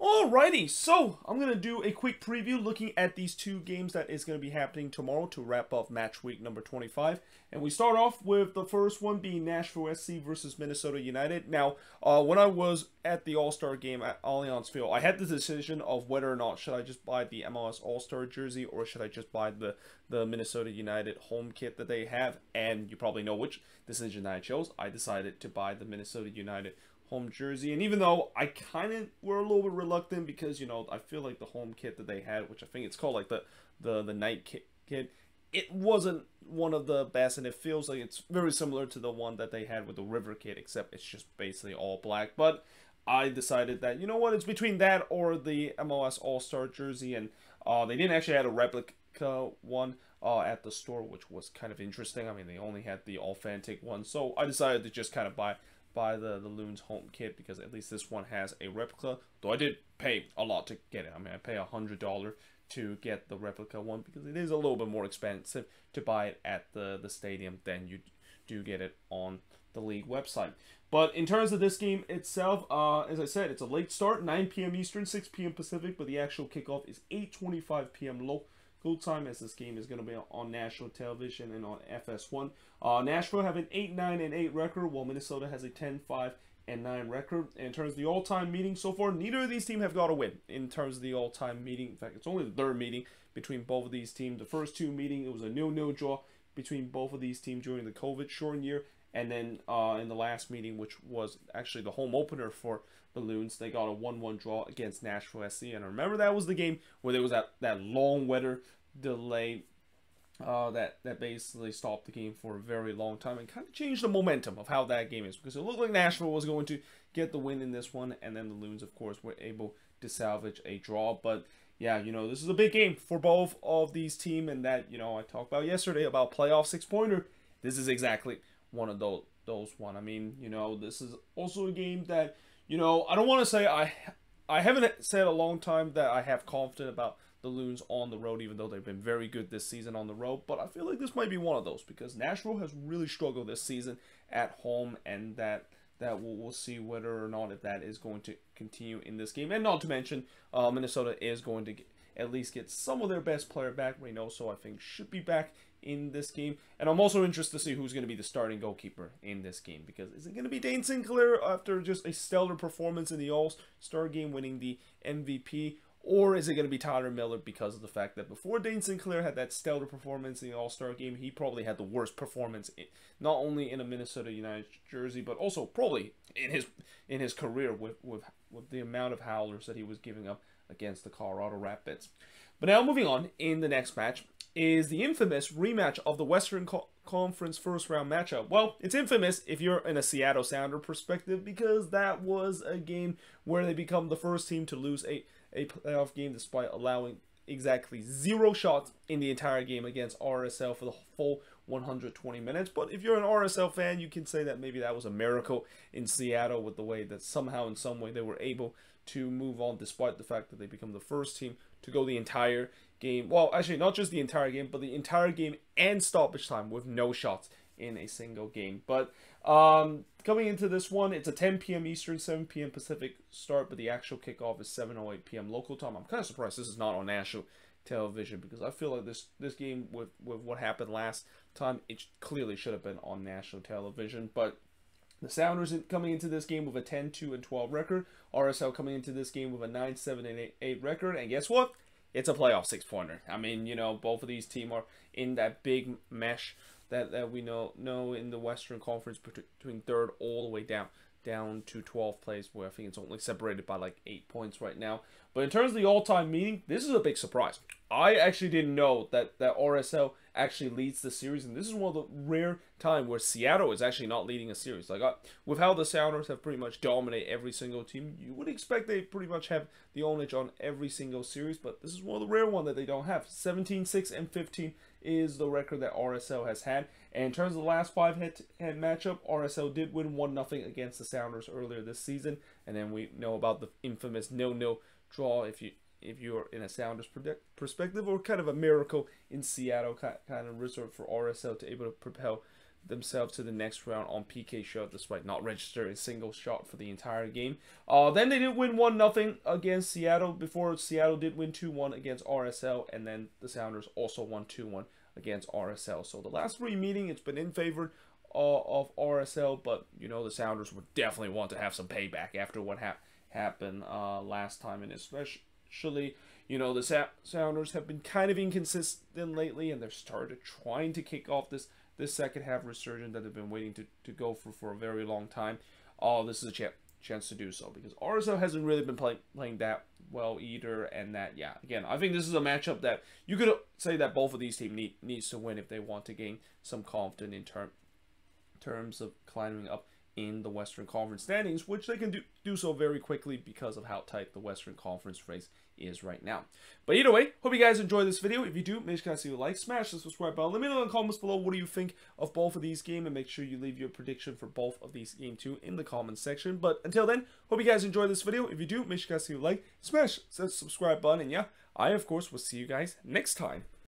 Alrighty, so I'm going to do a quick preview looking at these two games that is going to be happening tomorrow to wrap up match week number 25. And we start off with the first one being Nashville SC versus Minnesota United. Now, when I was at the All-Star game at Allianz Field, I had the decision of whether or not should I just buy the MLS All-Star jersey or should I just buy the Minnesota United home kit that they have. And you probably know which decision I chose. I decided to buy the Minnesota United home jersey, and even though I kind of were a little bit reluctant because, you know, I feel like the home kit that they had, which I think it's called like the night kit, it wasn't one of the best, and it feels like it's very similar to the one that they had with the River kit, except it's just basically all black. But I decided that, you know what, it's between that or the MLS All-Star jersey, and they didn't actually have a replica one at the store, which was kind of interesting. I mean, they only had the authentic one, so I decided to just kind of buy the Loons home kit because at least this one has a replica, though I did pay a lot to get it. I mean, I pay $100 to get the replica one because it is a little bit more expensive to buy it at the stadium than you do get it on the league website. But in terms of this game itself, as I said, it's a late start, 9 p.m. Eastern, 6 p.m. Pacific, but the actual kickoff is 8:25 p.m. local time, as this game is going to be on national television and on FS1. Nashville have an 8-9-8 record, while Minnesota has a 10-5-9 record. And in terms of the all-time meeting so far, neither of these teams have got a win in terms of the all-time meeting. In fact, it's only the third meeting between both of these teams. The first two meetings, it was a 0-0 draw between both of these teams during the COVID-shortened year. And then in the last meeting, which was actually the home opener for the Loons, they got a 1-1 draw against Nashville SC. And I remember that was the game where there was that long weather delay that basically stopped the game for a very long time and kind of changed the momentum of how that game is, because it looked like Nashville was going to get the win in this one, and then the Loons, of course, were able to salvage a draw. But yeah, you know, this is a big game for both of these teams, and that, you know, I talked about yesterday about playoff six-pointer. This is exactly one of those one. I mean, you know, this is also a game that, you know, I don't want to say I haven't said a long time that I have confidence about the Loons on the road, even though they've been very good this season on the road. But I feel like this might be one of those, because Nashville has really struggled this season at home, and that we'll see whether or not if that is going to continue in this game. And not to mention, Minnesota is going to at least get some of their best player back. Reynoso, I think, should be back in this game. And I'm also interested to see who's going to be the starting goalkeeper in this game, because is it going to be Dane Sinclair after just a stellar performance in the All-Star game, winning the MVP? Or is it going to be Tyler Miller, because of the fact that before Dane Sinclair had that stellar performance in the All-Star game, he probably had the worst performance, not only in a Minnesota United jersey, but also probably in his career with the amount of howlers that he was giving up against the Colorado Rapids. But now moving on, in the next match is the infamous rematch of the Western Conference first-round matchup. Well, it's infamous if you're in a Seattle Sounder perspective, because that was a game where they become the first team to lose a playoff game despite allowing exactly 0 shots in the entire game against RSL for the full 120 minutes. But if you're an RSL fan, you can say that maybe that was a miracle in Seattle, with the way that somehow in some way they were able to move on despite the fact that they become the first team to go the entire game. Well, actually not just the entire game, but the entire game and stoppage time with no shots in a single game. But coming into this one, it's a 10 p.m. Eastern, 7 p.m. Pacific start, but the actual kickoff is 7:08 p.m. local time. I'm kind of surprised this is not on national television, because I feel like this game, with what happened last time, it clearly should have been on national television. But the Sounders coming into this game with a 10-2-12 record. RSL coming into this game with a 9-7-8 record. And guess what? It's a playoff six-pointer. I mean, you know, both of these teams are in that big mesh that we know in the Western Conference, between third all the way down to 12th place, where I think it's only separated by like 8 points right now. But in terms of the all-time meeting, this is a big surprise. I actually didn't know that RSL actually leads the series, and this is one of the rare times where Seattle is actually not leading a series. Like, with how the Sounders have pretty much dominated every single team, you would expect they pretty much have the advantage on every single series, but this is one of the rare ones that they don't have. 17-6-15 is the record that RSL has had. And in terms of the last 5 head-to-head matchup, RSL did win 1-0 against the Sounders earlier this season, and then we know about the infamous 0-0 draw if you're in a Sounders perspective, or kind of a miracle in Seattle, kind of reserved for RSL to able to propel themselves to the next round on PK shot, despite not registering a single shot for the entire game. Then they did win 1-0 against Seattle. Before, Seattle did win 2-1 against RSL, and then the Sounders also won 2-1 against RSL. So the last 3 meetings, it's been in favor of RSL, but you know the Sounders would definitely want to have some payback after what happened last time, and especially, you know, the Sounders have been kind of inconsistent lately, and they've started trying to kick off this second half resurgence that they've been waiting to go for a very long time. This is a chance to do so, because RSL hasn't really been playing that well either, and that, yeah, again, I think this is a matchup that you could say that both of these teams needs to win if they want to gain some confidence in terms of climbing up in the Western Conference standings, which they can do so very quickly because of how tight the Western Conference race is right now. But either way, hope you guys enjoyed this video. If you do, make sure you like, smash the subscribe button. Let me know in the comments below what do you think of both of these games, and make sure you leave your prediction for both of these games too in the comments section. But until then, hope you guys enjoyed this video. If you do, make sure you like, smash the subscribe button, and yeah, I of course will see you guys next time.